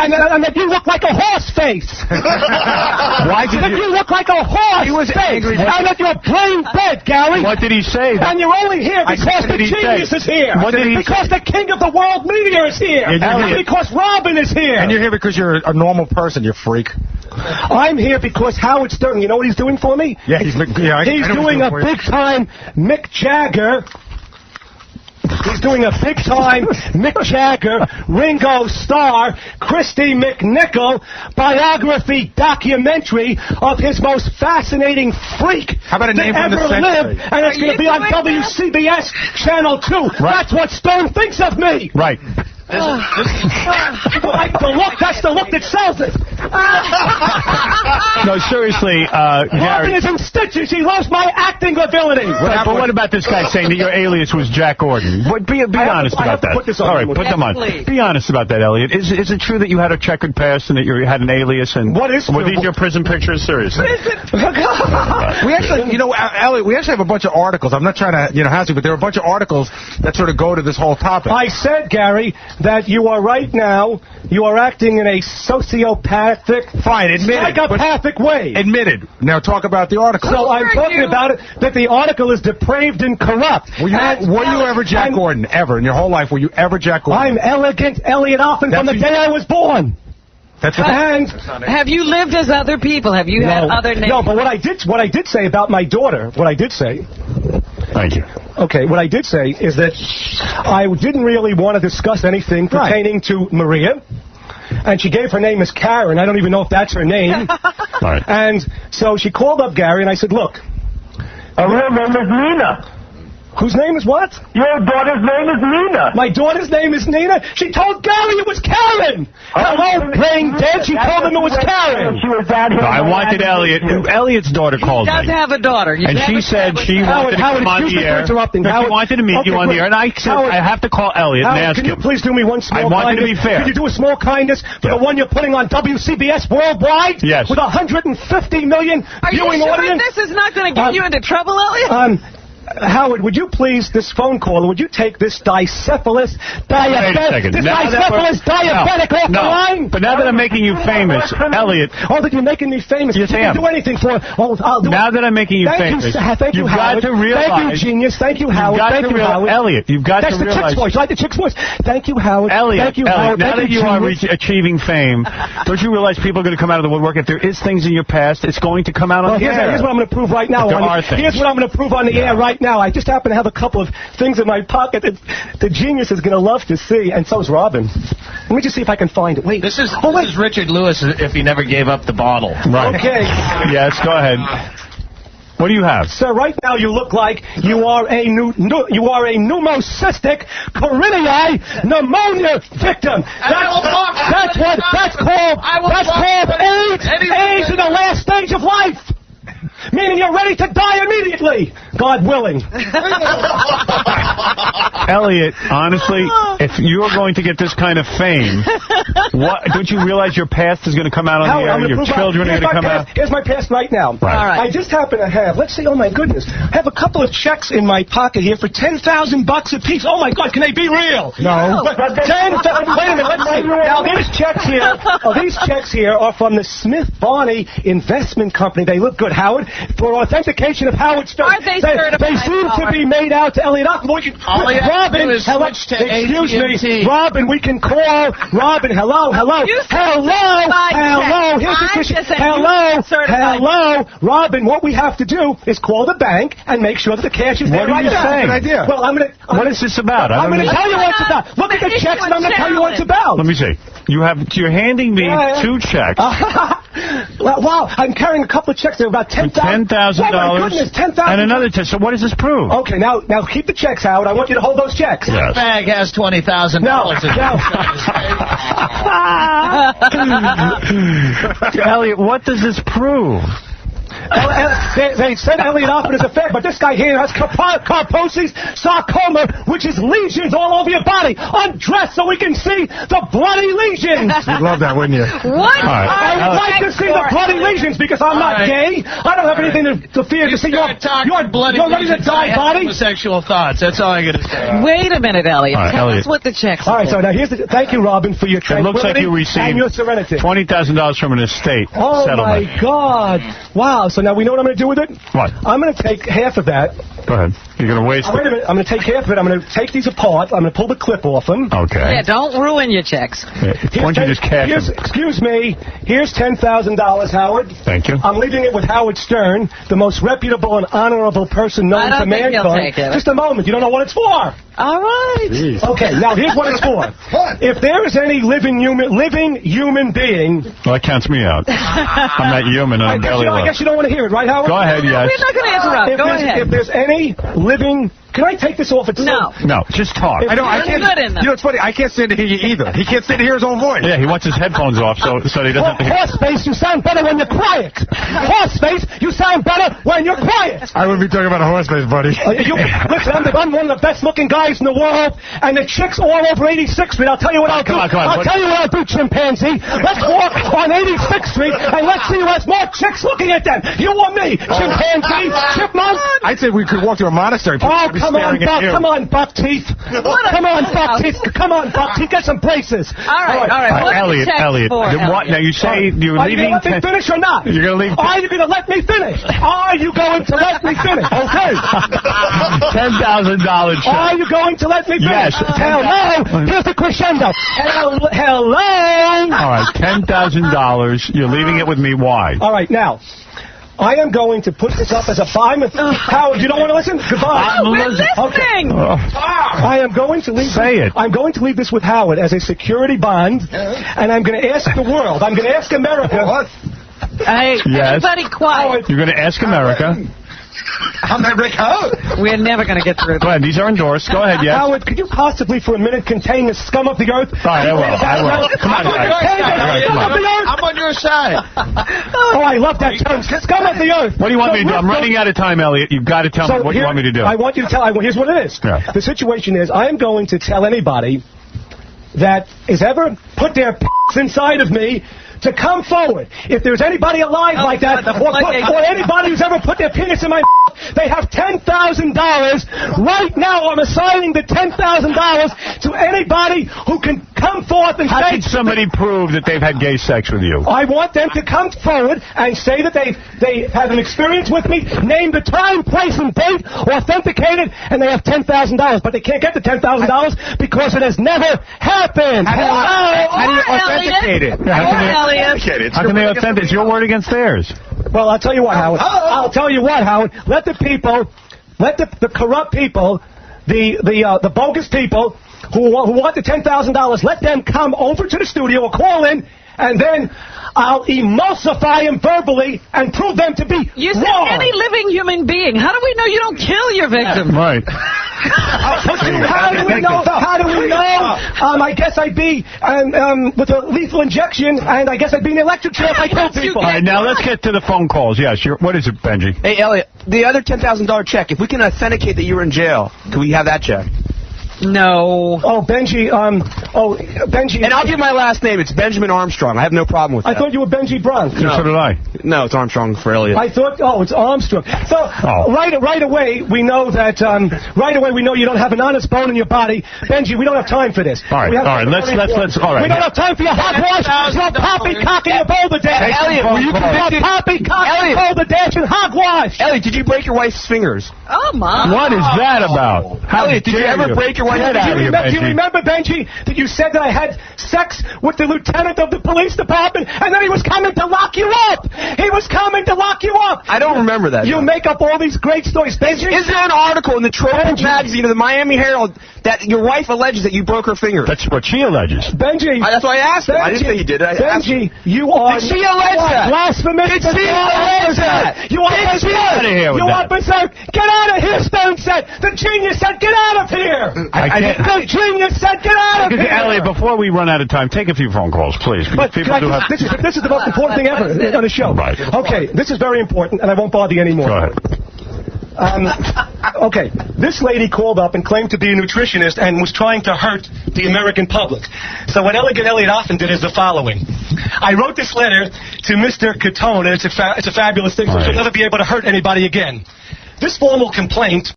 and that you look like a horse face. Why did you look like a horse He was face. angry. And that you're brain dead, Gary. What did he say? And you're only here because the genius is here. What did he because the king of the world media is here. And because Robin is here. And you're here because you're a normal person, you freak. I'm here because Howard Stern, you know what he's doing for me? Yeah, he's doing a big-time Mick Jagger. He's doing a big-time Mick Jagger, Ringo Starr, Christy McNichol biography documentary of his most fascinating freak that ever lived, and it's going to be on WCBS Channel 2. Right. That's what Stern thinks of me. Right. That's the look that sells it. No, seriously, Robin Gary. is in stitches. He loves my acting ability. But what about this guy saying that your alias was Jack Gordon? Be honest about that. All right, put them on. Be honest about that, Elliot. Is it true that you had a checkered past and that you had an alias? And what is were these your prison pictures? Seriously. We actually, Elliot, we actually have a bunch of articles. I'm not trying to, house you, but there are a bunch of articles that sort of go to this whole topic. I said, Gary, that you are right now, you are acting in a sociopathic, psychopathic way. Admitted. Now talk about the article. So I'm talking about it, that the article is depraved and corrupt. Were you ever Jack Gordon? Ever? In your whole life, were you ever Jack Gordon? I'm elegant Elliott Offen from the day I was born. That's what have you lived as other people? Have you had other names? No, but what I did say about my daughter, Thank you. Okay, what I did say is that I didn't really want to discuss anything pertaining to Maria. And she gave her name as Karen. I don't even know if that's her name. Right. And so she called up Gary, and I said, look. Her real name is Nina. Whose name is what? Your daughter's name is Nina. My daughter's name is Nina? She told Gary it was Karen. Hello, brain dead. She told him it was Karen. I wanted Elliot. Elliot's daughter called me. He does have a daughter. And she said she wanted to come on the air. She wanted to meet you on the air. And I said, I have to call Elliot and ask him. Can you please do me one small kindness? I want you to be fair. Could you do a small kindness for the one you're putting on WCBS worldwide? Yes. With 150 million viewing audience? This is not going to get you into trouble, Elliot? Howard, would you please, this phone caller, would you take this diabetic off the line? But now that I'm making you famous, Elliot. Oh, that you're making me famous. Yes, you can do anything for it. Oh, I'll do now that I'm making you famous, thank you, you've Howard. got to realize. Thank you, genius. Thank you, Howard. Thank you, Howard. Elliot, you've got to realize. That's the chick's voice. You like the chick's voice? Thank you, Howard. Elliot, thank you, Howard. Now that you are achieving fame, don't you realize people are going to come out of the woodwork? If there is things in your past, it's going to come out on the air. Here's what I'm going to prove right now. Here's what I'm going to prove on the air right now. I just happen to have a couple of things in my pocket that the genius is going to love to see, and so is Robin. Let me just see if I can find it. Wait. This is Richard Lewis if he never gave up the bottle. Right. Okay. Yes, go ahead. What do you have? Sir, right now you look like you are a pneumocystic coronary pneumonia victim. That's called AIDS in the last stage of life. Meaning you're ready to die immediately, God willing. Elliot, honestly, if you're going to get this kind of fame, don't you realize your past is going to come out on the air? Your children are going to come out? Here's my past right now. Right. All right. I just happen to have, let's see, oh my goodness, I have a couple of checks in my pocket here for $10,000 a piece. Oh my God, can they be real? No. Wait a minute, let's see. Now these checks here are from the Smith Barney Investment Company. They look good, Howard. For authentication of Howard Stern. Are they certified? They seem to be made out to Elliott Offen. Robin, excuse me. Robin, we can call. Robin, hello. Here's the question. Hello. Robin, what we have to do is call the bank and make sure that the cash is there right now. What are you saying? Good idea. Well, what is this about? I'm going to tell you what it's about. Look at the checks and I'm going to tell you what it's about. Let me see. You're handing me 2 checks. Wow, I'm carrying a couple of checks. They're about $10,000. $10,000. Oh my goodness, $10,000. And another check. So what does this prove? Okay, now keep the checks, Howard. I want you to hold those checks. Yes. This bag has $20,000. No. Elliot, what does this prove? They said Elliott Offen is a fag, but this guy here has Kaposi's sarcoma, which is lesions all over your body. Undress so we can see the bloody lesions. You'd love that, wouldn't you? What? I would like to see the bloody lesions because I'm not gay. I don't have anything to fear to see your ready to die body. Homosexual thoughts. That's all I got to say. Wait a minute, Elliott. All right, Tell Elliott. us what the checks All are. right, so now here's the... Thank you, Robin, for your It tranquility looks like you received and your serenity. $20,000 from an estate Oh, settlement. my God. Wow. So now we know what I'm going to do with it? What? I'm going to take half of that. Go ahead. You're going to waste Wait a minute. I'm going to take half of it. I'm going to take these apart. I'm going to pull the clip off them. Okay. Yeah, don't ruin your checks. Why don't you just cash them? Excuse me. Here's $10,000, Howard. Thank you. I'm leaving it with Howard Stern, the most reputable and honorable person known to I don't think he'll mankind. take it. Just a moment. You don't know what it's for. All right. Jeez. Okay, now here's what it's for. If there is any living human being... Well, that counts me out. I'm not human. I'm belly I guess you don't want to hear it, right, Howard? Go ahead, yes. We're not going to interrupt. Go ahead. If there's any living... Can I take this off? No. No, just talk. I can't. Good in them. You know, it's funny. I can't stand to hear you either. He can't stand to hear his own voice. Yeah, he wants his headphones off so he doesn't have to hear. Horseface, you sound better when you're quiet. Horseface, you sound better when you're quiet. I wouldn't be talking about a horse face, buddy. Listen, I'm one of the best-looking guys in the world, and the chicks all over 86th Street. I'll tell you what I'll do. I'll tell you what I'll do, chimpanzee. Let's walk on 86th Street, and let's see who has more chicks looking at them. You or me, chimpanzee, chipmunk. I'd say we could walk to a monastery. Oh, come on, Buck. Come on, Buck Teeth. Come on, Buck Teeth. Come on, Buck Teeth. Get some braces. All right. What's Elliott, the checks for, what? Now, you say you're Are you leaving... going to let me finish or not? You're going to leave... Are you going to let me finish? Are you going to let me finish? Okay. $10,000 check. Are you going to let me finish? Yes. Hello. Here's the crescendo. Hello. All right, $10,000. You're leaving it with me. Why? All right, now. I am going to put this up as a Howard, you don't want to listen? Goodbye. We're listening. I am going to leave. Say it. I'm going to leave this with Howard as a security bond, and I'm going to ask the world. I'm going to ask America. Hey, everybody quiet. You're going to ask America. We're never going to get through this. Go ahead. These are endorsed. Go ahead, yes. Howard, could you possibly for a minute contain the scum of the earth? All right, I will. Come on, guys. Come on. I'm on your side. Oh, I love that term. Scum of the earth. What do you want me to do? I'm running out of time, Elliott. You've got to tell me what you want me to do. I want you to tell. Here's what it is. Yeah. The situation is, I am going to tell anybody that has ever put their inside of me to come forward. If there's anybody alive like that, or anybody who's ever put their penis in my they have $10,000. Right now, I'm assigning the $10,000 to anybody who can come forth and How say... can somebody prove that they've had gay sex with you? I want them to come forward and say that they had an experience with me, name the time, place, and date, authenticated, and they have $10,000. But they can't get the $10,000 because it has never happened. How do you authenticate it? How can they authenticate? It's your word against theirs. Well, I'll tell you what, Howard. I'll tell you what, Howard. Let the people, let the corrupt people, the bogus people who want the $10,000, let them come over to the studio or call in, and then I'll emulsify them verbally and prove them to be You said wrong. any living human being. How do we know you don't kill your victim? Right. How do we know? I guess I'd be with a lethal injection, and I guess I'd be in the electric chair if I killed people. All right, now let's get to the phone calls. Yes, what is it, Benji? Hey, Elliott, the other $10,000 check, if we can authenticate that you were in jail, can we have that check? No. Oh, Benji, Benji. And I'll give my last name. It's Benjamin Armstrong. I have no problem with that. I thought you were Benji Bronx. No. So did I. No, it's Armstrong for Elliott. I thought, it's Armstrong. So, right away, we know that, you don't have an honest bone in your body. Benji, we don't have time for this. All right, let's, all right. We don't have time for your hogwash, your poppycocking and boulder dash. Elliott, were you convicted? Poppycocking, boulder dash, and hogwash. Elliott, did you break your wife's fingers? Oh, my. What is that about? Elliott, did you ever break your wife's fingers? Do you remember, Benji, that you said that I had sex with the lieutenant of the police department, and then he was coming to lock you up? He was coming to lock you up. I don't remember that. You make up all these great stories, Benji. Is there an article in the Tropic magazine of the Miami Herald that your wife alleges that you broke her finger? That's what she alleges. Benji. That's why I asked him. I didn't say he did it. Benji, you are... Did she allege that? Blasphemous. Did she allege that? You are berserk. Get out of here with You that. are berserk. Get out of here, Stone said. The genius said, get out of here. The genius said, get out of here! Elliot, before we run out of time, take a few phone calls, please. But this is the most important thing ever on the show. Right. Okay, this is very important, and I won't bother you anymore. Go ahead. Okay, this lady called up and claimed to be a nutritionist and was trying to hurt the American public. So what Elliott Offen did is the following. I wrote this letter to Mr. Catone, and it's a fabulous thing, so she'll never be able to hurt anybody again. This formal complaint